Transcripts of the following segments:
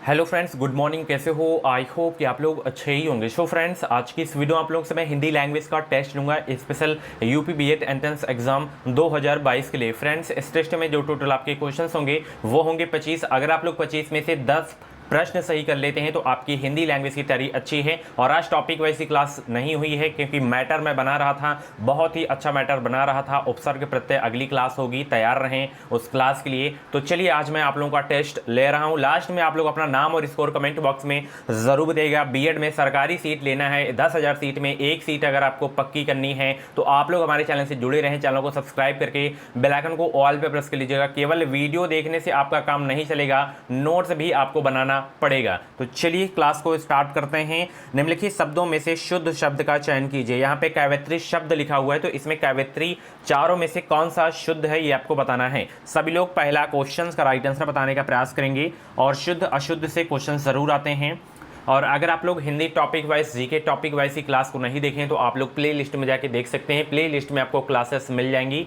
Hello friends, good morning. कैसे हो? I hope कि आप लोग अच्छे ही होंगे। सो फ्रेंड्स, आज की इस वीडियो आप लोग से मैं हिंदी लैंग्वेज का टेस्ट लूंगा special UP BEd entrance exam 2022 के लिए। फ्रेंड्स, इस टेस्ट में जो टोटल आपके क्वेश्चंस होंगे वो होंगे 25। अगर आप लोग 25 में से 10 प्रश्न सही कर लेते हैं तो आपकी हिंदी लैंग्वेज की तैयारी अच्छी है। और आज टॉपिक वाइज क्लास नहीं हुई है क्योंकि मैटर मैं बना रहा था, बहुत ही अच्छा मैटर बना रहा था। उपसर्ग प्रत्यय अगली क्लास होगी, तैयार रहें उस क्लास के लिए। तो चलिए आज मैं आप लोगों का टेस्ट ले रहा हूं। लास्ट में आप लोग अपना नाम और स्कोर कमेंट बॉक्स में जरूर बताइएगा। बीएड में सरकारी सीट लेना है, 10,000 सीट में एक सीट अगर आपको पक्की करनी है तो आप लोग हमारे चैनल से जुड़े रहें। चैनल को सब्सक्राइब करके बेल आइकन को ऑल पे प्रेस कर लीजिएगा। केवल वीडियो देखने से आपका काम नहीं चलेगा, नोट्स भी आपको बनाना पड़ेगा। तो चलिए क्लास को स्टार्ट करते हैं। निम्नलिखित शब्दों में से शुद्ध शब्द का चयन कीजिए। यहाँ पे कवयित्री शब्द लिखा हुआ है, तो इसमें कवयित्री चारों में से कौन सा शुद्ध है ये आपको बताना है। सभी लोग पहला क्वेश्चन का राइट आंसर बताने का प्रयास करेंगे और शुद्ध अशुद्ध से क्वेश्चन जरूर आते हैं। और अगर आप लोग Hindi topic wise, GK topic wise की क्लास को नहीं देखें तो आप लोग प्ले लिस्ट में जाके देख सकते हैं। प्ले लिस्ट में आपको क्लासेस मिल जाएंगी,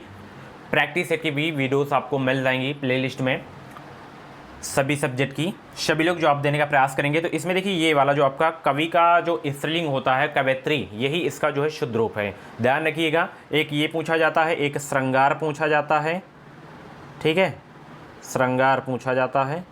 प्रैक्टिस सेट की भी वीडियोस आपको मिल जाएंगी प्ले लिस्ट में, सभी सब्जेक्ट की। सभी लोग जवाब देने का प्रयास करेंगे। तो इसमें देखिए ये वाला जो आपका कवि का जो स्त्रीलिंग होता है कवयित्री, यही इसका जो है शुद्ध रूप है। ध्यान रखिएगा, एक ये पूछा जाता है, एक श्रृंगार पूछा जाता है। ठीक है, श्रृंगार पूछा जाता है,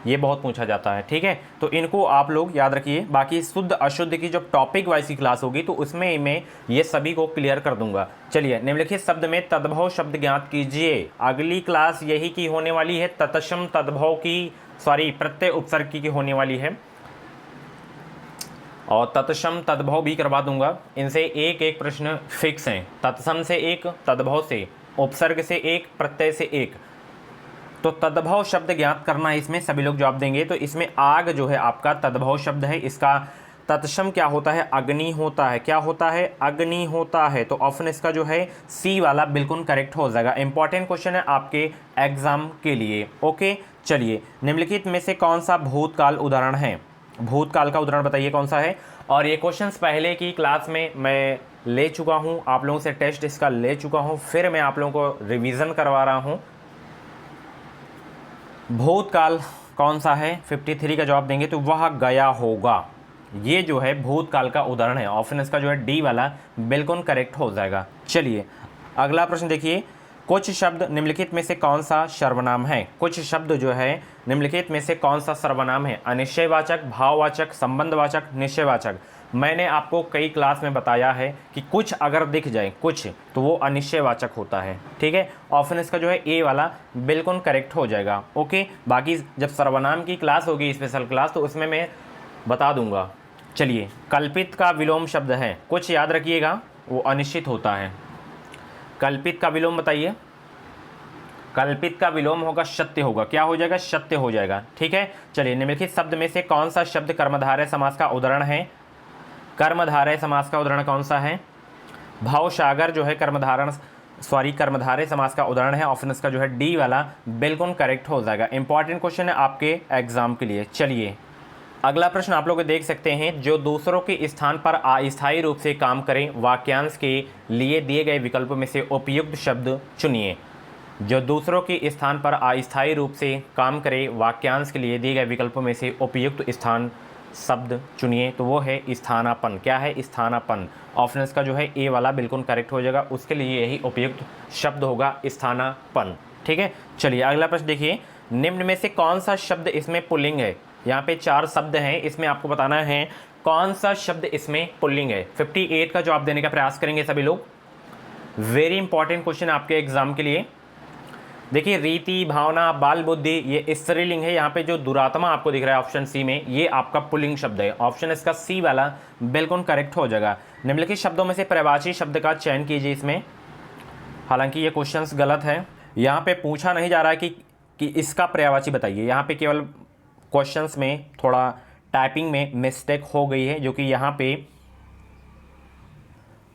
ये बहुत पूछा जाता है। ठीक है, तो इनको आप लोग याद रखिए। बाकी शुद्ध अशुद्ध की जब टॉपिक वाइज की क्लास होगी तो उसमें मैं ये सभी को क्लियर कर दूंगा। चलिए, निम्नलिखित शब्द में तद्भव शब्द ज्ञात कीजिए। अगली क्लास यही की होने वाली है, तत्सम तद्भव की, सॉरी प्रत्यय उपसर्ग की होने वाली है और तत्सम तद्भव भी करवा दूंगा। इनसे एक एक प्रश्न फिक्स हैं, तत्सम से एक, तद्भव से, उपसर्ग से एक, प्रत्यय से एक। तो तद्भव शब्द ज्ञात करना है, इसमें सभी लोग जवाब देंगे। तो इसमें आग जो है आपका तद्भव शब्द है, इसका तत्सम क्या होता है? अग्नि होता है। क्या होता है? अग्नि होता है। तो ऑप्शन इसका जो है सी वाला बिल्कुल करेक्ट हो जाएगा। इंपॉर्टेंट क्वेश्चन है आपके एग्जाम के लिए। ओके, चलिए, निम्नलिखित में से कौन सा भूतकाल उदाहरण है? भूतकाल का उदाहरण बताइए कौन सा है। और ये क्वेश्चंस पहले की क्लास में मैं ले चुका हूँ, आप लोगों से टेस्ट इसका ले चुका हूँ, फिर मैं आप लोगों को रिविज़न करवा रहा हूँ। भूतकाल कौन सा है? 53 का जवाब देंगे तो वह गया होगा। ये जो है भूतकाल का उदाहरण है। ऑप्शन इसका जो है डी वाला बिल्कुल करेक्ट हो जाएगा। चलिए अगला प्रश्न देखिए, कुछ शब्द निम्नलिखित में से कौन सा सर्वनाम है? कुछ शब्द जो है निम्नलिखित में से कौन सा सर्वनाम है? अनिश्चयवाचक, भाववाचक, संबंधवाचक, निश्चयवाचक। मैंने आपको कई क्लास में बताया है कि कुछ अगर दिख जाए कुछ तो वो अनिश्चयवाचक होता है। ठीक है, ऑप्शन इसका जो है ए वाला बिल्कुल करेक्ट हो जाएगा। ओके, बाकी जब सर्वनाम की क्लास होगी स्पेशल क्लास तो उसमें मैं बता दूंगा। चलिए, कल्पित का विलोम शब्द है, कुछ याद रखिएगा, वो अनिश्चित होता है। कल्पित का विलोम बताइए। कल्पित का विलोम होगा सत्य होगा। क्या हो जाएगा? सत्य हो जाएगा। ठीक है, चलिए, निम्नलिखित शब्द में से कौन सा शब्द कर्मधारय समास का उदाहरण है? कर्मधारय समास का उदाहरण कौन सा है? भवसागर जो है कर्मधारय समास का उदाहरण है। ऑप्शन इसका जो है डी वाला बिल्कुल करेक्ट हो जाएगा। इंपॉर्टेंट क्वेश्चन है आपके एग्जाम के लिए। चलिए अगला प्रश्न आप लोग देख सकते हैं, जो दूसरों के स्थान पर अस्थायी रूप से काम करें, वाक्यांश के लिए दिए गए विकल्पों में से उपयुक्त शब्द चुनिए। जो दूसरों के स्थान पर अस्थायी रूप से काम करे, वाक्यांश के लिए दिए गए विकल्पों में से उपयुक्त स्थान शब्द चुनिए। तो वो है स्थानापन्न। क्या है? स्थानापन्न। ऑप्शन इसका जो है ए वाला बिल्कुल करेक्ट हो जाएगा, उसके लिए यही उपयुक्त शब्द होगा, स्थानापन्न। ठीक है, चलिए अगला प्रश्न देखिए, निम्न में से कौन सा शब्द इसमें पुल्लिंग है? यहाँ पे 4 शब्द हैं, इसमें आपको बताना है कौन सा शब्द इसमें पुल्लिंग है। 58 का जवाब देने का प्रयास करेंगे सभी लोग। वेरी इंपॉर्टेंट क्वेश्चन आपके एग्जाम के लिए। देखिए, रीति, भावना, बाल बुद्धि, ये स्त्रीलिंग है। यहाँ पे जो दुरात्मा आपको दिख रहा है ऑप्शन सी में, ये आपका पुल्लिंग शब्द है। ऑप्शन इसका सी वाला बिल्कुल करेक्ट हो जाएगा। निम्नलिखित शब्दों में से प्रवाची शब्द का चयन कीजिए इसमें। हालांकि ये क्वेश्चंस गलत है, यहाँ पे पूछा नहीं जा रहा है कि इसका पर्यायवाची बताइए। यहाँ पे केवल क्वेश्चंस में थोड़ा टाइपिंग में मिस्टेक हो गई है, जो कि यहाँ पे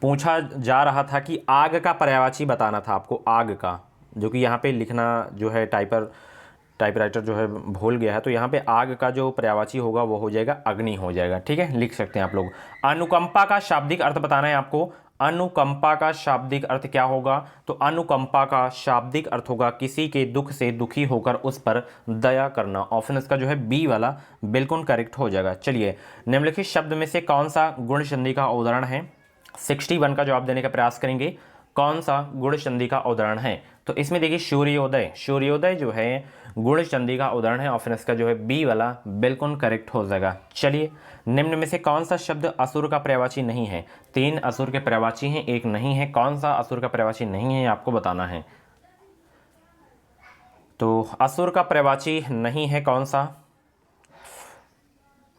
पूछा जा रहा था कि आग का पर्यायवाची बताना था आपको, आग का, जो कि यहाँ पे लिखना जो है टाइपराइटर जो है भूल गया है। तो यहाँ पे आग का जो पर्यायवाची होगा वो हो जाएगा अग्नि हो जाएगा। ठीक है, लिख सकते हैं आप लोग। अनुकंपा का शाब्दिक अर्थ बताना है आपको। अनुकंपा का शाब्दिक अर्थ क्या होगा? तो अनुकंपा का शाब्दिक अर्थ होगा किसी के दुख से दुखी होकर उस पर दया करना। ऑप्शन इसका जो है बी वाला बिल्कुल करेक्ट हो जाएगा। चलिए, निम्नलिखित शब्द में से कौन सा गुण संधि का उदाहरण है? 61 का जवाब देने का प्रयास करेंगे। कौन सा गुण संधि का उदाहरण है? तो इसमें देखिए सूर्योदय, सूर्योदय जो है गुण संधि का उदाहरण है। ऑप्शन इसका जो है बी वाला बिल्कुल करेक्ट हो जाएगा। चलिए, निम्न में से कौन सा शब्द असुर का पर्यायवाची नहीं है? 3 असुर के पर्यायवाची हैं, एक नहीं है। कौन सा असुर का पर्यायवाची नहीं है आपको बताना है। तो असुर का पर्यायवाची नहीं है कौन सा?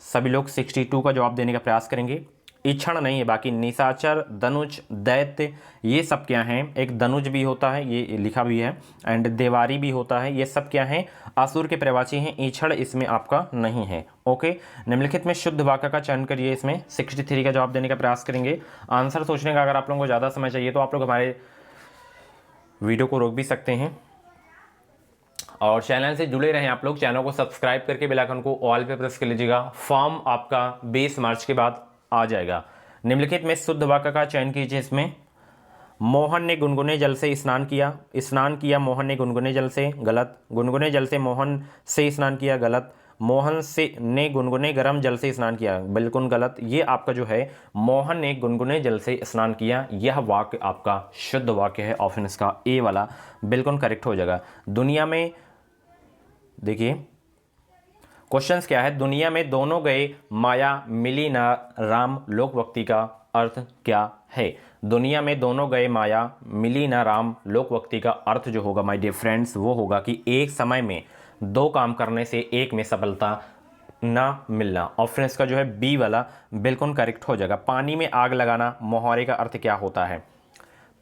सभी लोग 62 का जवाब देने का प्रयास करेंगे। इक्षण नहीं है, बाकी निशाचर, धनुज, दैत्य ये सब क्या हैं? एक धनुज भी होता है, ये लिखा भी है, एंड देवारी भी होता है। ये सब क्या हैं? असुर के पर्यायवाची हैं। इक्षण इसमें आपका नहीं है। ओके, निम्नलिखित में शुद्ध वाक्य का चयन करिए। इसमें 63 का जवाब देने का प्रयास करेंगे। आंसर सोचने का अगर आप लोगों को ज़्यादा समय चाहिए तो आप लोग हमारे वीडियो को रोक भी सकते हैं और चैनल से जुड़े रहें। आप लोग चैनल को सब्सक्राइब करके बेल आइकन को ऑल पे प्रेस कर लीजिएगा। फॉर्म आपका 20 मार्च के बाद आ जाएगा। निम्नलिखित में शुद्ध वाक्य का चयन कीजिए। इसमें मोहन ने गुनगुने जल से स्नान किया। स्नान किया मोहन ने गुनगुने जल से, गलत। गुनगुने जल से मोहन से स्नान किया, गलत। मोहन से ने गुनगुने गर्म जल से स्नान किया, बिल्कुल गलत। ये आपका जो है मोहन ने गुनगुने जल से स्नान किया, यह वाक्य आपका शुद्ध वाक्य है। ऑप्शन इसका ए वाला बिल्कुल करेक्ट हो जाएगा। दुनिया में देखिए क्वेश्चंस क्या है? दुनिया में दोनों गए माया मिली ना राम लोकवक्ति का अर्थ क्या है? दुनिया में दोनों गए माया मिली ना राम लोकवक्ति का अर्थ जो होगा माय डियर फ्रेंड्स वो होगा कि एक समय में दो काम करने से एक में सफलता ना मिलना। ऑप्शन इसका जो है बी वाला बिल्कुल करेक्ट हो जाएगा। पानी में आग लगाना मोहारे का अर्थ क्या होता है?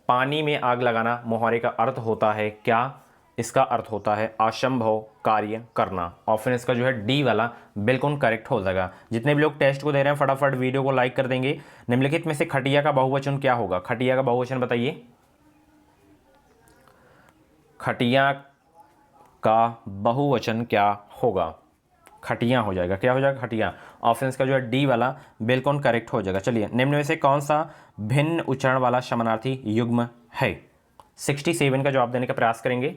पानी में आग लगाना मोहारे का अर्थ होता है क्या? इसका अर्थ होता है असंभव कार्य करना। ऑप्शन इसका जो है डी वाला बिल्कुल करेक्ट हो जाएगा। जितने भी लोग टेस्ट को दे रहे हैं फटाफट वीडियो को लाइक कर देंगे। निम्नलिखित में से खटिया का बहुवचन क्या होगा? खटिया का बहुवचन बताइए। खटिया का बहुवचन क्या होगा? खटिया हो जाएगा। क्या हो जाएगा? खटिया। ऑप्शन इसका जो है डी वाला बिल्कुल करेक्ट हो जाएगा। चलिए, निम्न में से कौन सा भिन्न उच्चारण वाला समानार्थी युग्म है? 67 का जवाब देने का प्रयास करेंगे।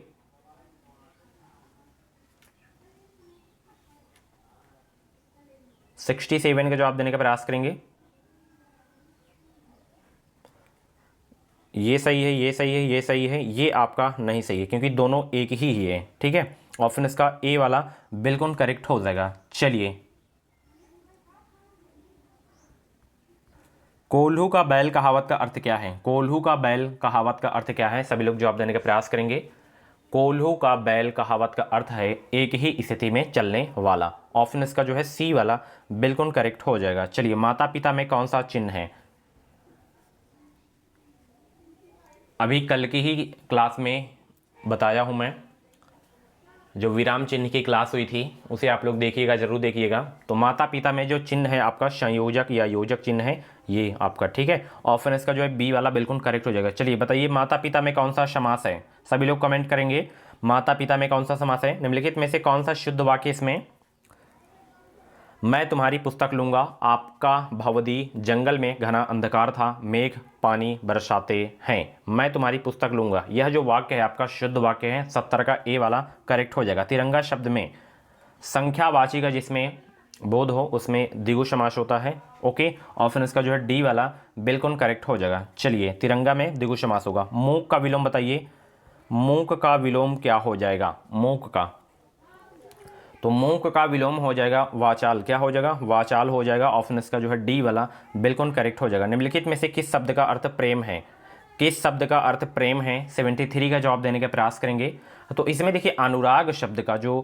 सिक्सटी सेवन का जवाब देने का प्रयास करेंगे। ये सही है, ये सही है, ये सही है, ये आपका नहीं सही है क्योंकि दोनों एक ही है। ठीक है, ऑप्शन इसका ए वाला बिल्कुल करेक्ट हो जाएगा। चलिए, कोल्हू का बैल कहावत का अर्थ क्या है? कोल्हू का बैल कहावत का अर्थ क्या है? सभी लोग जवाब देने का प्रयास करेंगे। कोल्हू का बैल कहावत का अर्थ है एक ही स्थिति में चलने वाला। ऑप्शन इसका जो है सी वाला बिल्कुल करेक्ट हो जाएगा। चलिए, माता पिता में कौन सा चिन्ह है? अभी कल की ही क्लास में बताया हूं मैं, जो विराम चिन्ह की क्लास हुई थी उसे आप लोग देखिएगा, जरूर देखिएगा। तो माता पिता में जो चिन्ह है आपका संयोजक या योजक चिन्ह है ये आपका। ठीक है, ऑप्शन इसका जो है बी वाला बिल्कुल करेक्ट हो जाएगा। चलिए बताइए, माता पिता में कौन सा समास है? सभी लोग कमेंट करेंगे माता पिता में कौन सा समास है। निम्नलिखित में से कौन सा शुद्ध वाक्य इसमें? मैं तुम्हारी पुस्तक लूंगा, आपका भवदी, जंगल में घना अंधकार था, मेघ पानी बरसाते हैं। मैं तुम्हारी पुस्तक लूंगा, यह जो वाक्य है आपका शुद्ध वाक्य है। 70 का ए वाला करेक्ट हो जाएगा। तिरंगा शब्द में संख्यावाची का जिसमें बोध हो उसमें द्विगु समास होता है। ओके, ऑप्शन इसका जो है डी वाला बिल्कुल करेक्ट हो जाएगा। चलिए, तिरंगा में द्विगु समास होगा। मूक का विलोम बताइए। मूक का विलोम क्या हो जाएगा? मूक का, तो मूक का विलोम हो जाएगा वाचाल। क्या हो जाएगा? वाचाल हो जाएगा। ऑप्शन इसका जो है डी वाला बिल्कुल करेक्ट हो जाएगा। निम्नलिखित में से किस शब्द का अर्थ प्रेम है? किस शब्द का अर्थ प्रेम है? 73 का जवाब देने का प्रयास करेंगे। तो इसमें देखिए अनुराग शब्द का जो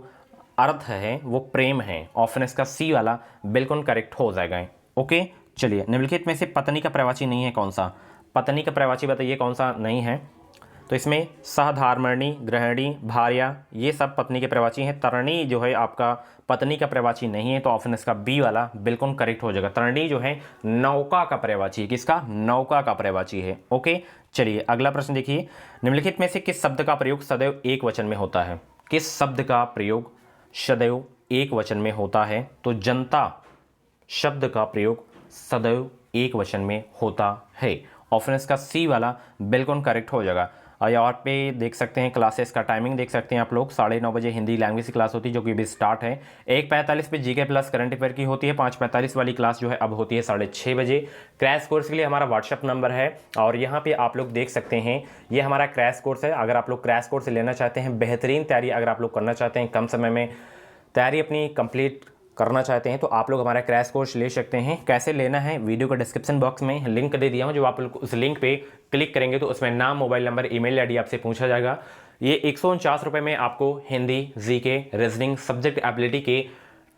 अर्थ है वो प्रेम है। ऑप्शन इसका सी वाला बिल्कुल करेक्ट हो जाएगा। ओके, चलिए, निम्नलिखित में से पत्नी का पर्यायवाची नहीं है कौन सा? पत्नी का पर्यायवाची बताइए कौन सा नहीं है? तो इसमें सहधर्मिणी, गृहिणी, भार्या ये सब पत्नी के पर्यायवाची हैं। तरणी जो है आपका पत्नी का पर्यायवाची नहीं है, तो ऑप्शन इसका बी वाला बिल्कुल करेक्ट हो जाएगा। तरणी जो है नौका का पर्यायवाची है। किसका? नौका का पर्यायवाची है। ओके, चलिए अगला प्रश्न देखिए। निम्नलिखित में से किस शब्द का प्रयोग सदैव एक वचन में होता है? किस शब्द का प्रयोग सदैव एक वचन में होता है? तो जनता शब्द का प्रयोग सदैव एक वचन में होता है। ऑप्शन का सी वाला बिल्कुल करेक्ट हो जाएगा। और यहाँ पे देख सकते हैं क्लासेस का टाइमिंग देख सकते हैं आप लोग, 9:30 बजे हिंदी लैंग्वेज की क्लास होती है जो कि अभी स्टार्ट है। 1:45 पे जीके प्लस करंट अफेयर की होती है। 5:45 वाली क्लास जो है अब होती है 6:30 बजे। क्रैश कोर्स के लिए हमारा व्हाट्सअप नंबर है और यहाँ पे आप लोग देख सकते हैं ये हमारा क्रैश कोर्स है। अगर आप लोग क्रैश कोर्स लेना चाहते हैं, बेहतरीन तैयारी अगर आप लोग करना चाहते हैं, कम समय में तैयारी अपनी कंप्लीट करना चाहते हैं, तो आप लोग हमारा क्रैश कोर्स ले सकते हैं। कैसे लेना है, वीडियो का डिस्क्रिप्शन बॉक्स में लिंक दे दिया हूँ, जो आप लोग उस लिंक पे क्लिक करेंगे तो उसमें नाम, मोबाइल नंबर, ईमेल आईडी आपसे पूछा जाएगा। ये 149 रुपये में आपको Hindi, GK, reasoning, subject ability के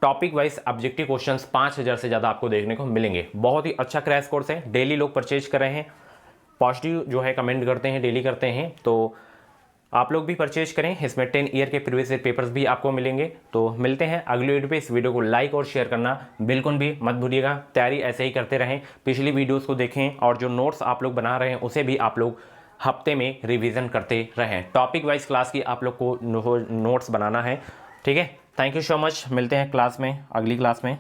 टॉपिक वाइज ऑब्जेक्टिव क्वेश्चंस 5000 से ज़्यादा आपको देखने को मिलेंगे। बहुत ही अच्छा क्रैश कोर्स है, डेली लोग परचेज कर रहे हैं, पॉजिटिव जो है कमेंट करते हैं, डेली करते हैं, तो आप लोग भी परचेज करें। इसमें 10 ईयर के प्रीवियस ईयर पेपर्स भी आपको मिलेंगे। तो मिलते हैं अगली वीडियो पे। इस वीडियो को लाइक और शेयर करना बिल्कुल भी मत भूलिएगा। तैयारी ऐसे ही करते रहें, पिछली वीडियोस को देखें और जो नोट्स आप लोग बना रहे हैं उसे भी आप लोग हफ्ते में रिवीजन करते रहें। टॉपिक वाइज क्लास की आप लोग को नोट्स बनाना है, ठीक है। थैंक यू सो मच, मिलते हैं क्लास में, अगली क्लास में।